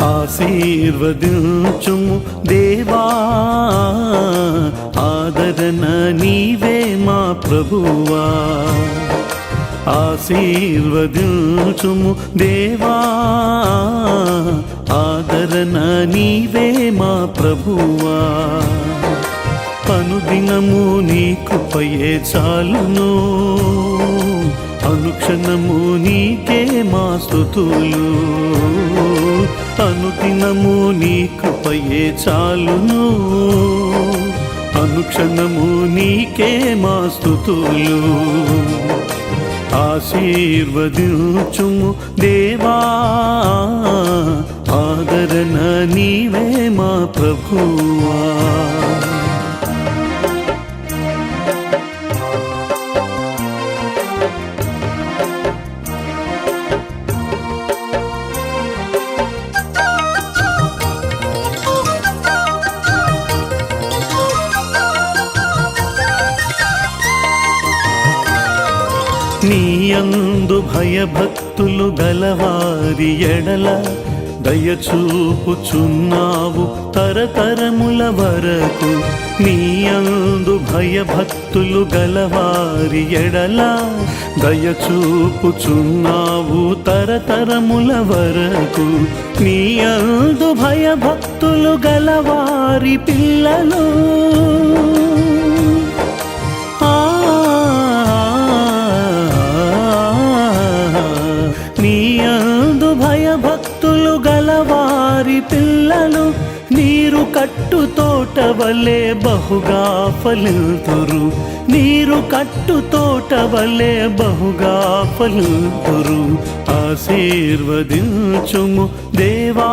ఆశీర్వదించుము దేవా, ఆదరణ నీవే మా ప్రభువా. ఆశీర్వదించుము దేవా, ఆదరణ నీవే మా ప్రభువా. అనుదినము నీ కృపయే చాలును, అనుక్షణము నీకే మా స్తుతులు. అనుదినము నీ కృపయే చాలును, అనుక్షణము నీకే మా స్తుతులు. ఆశీర్వదించుము దేవా, ఆదరణ నీవే మా ప్రభువా. నీయందు భయభక్తులు గలవారి ఎడల దయచూపుచున్నావు తరతరముల వరకు. నీయందు భయభక్తులు గలవారి ఎడల దయచూపుచున్నావు తరతరముల వరకు. నీయందు భయభక్తులు గలవారి పిల్లలు నీయందు భయభక్తులు గలవారి పిల్లలు నీరు కట్టు తోట వలె బహుగా ఫలింతురు. నీరు కట్టు తోట వలె బహుగా ఫలింతురు. ఆశీర్వదించుము దేవా,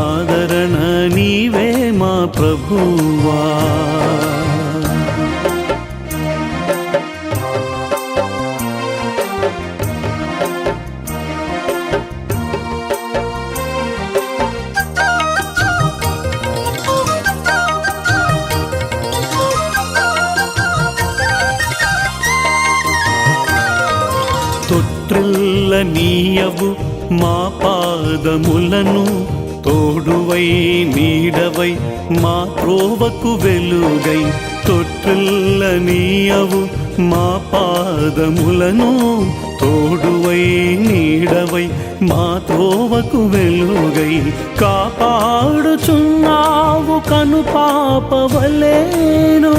ఆదరణ నీవే మా ప్రభువా. తొట్టిల్ల నీయవు మా పాదములను, తోడువై నీడవై మా త్రోవకు వెలుగై. తొట్టిల్ల నీయవు మా పాదములను, తోడువై నీడవై మా త్రోవకు వెలుగై. కాపాడుచున్నావు కను పాపవలేను,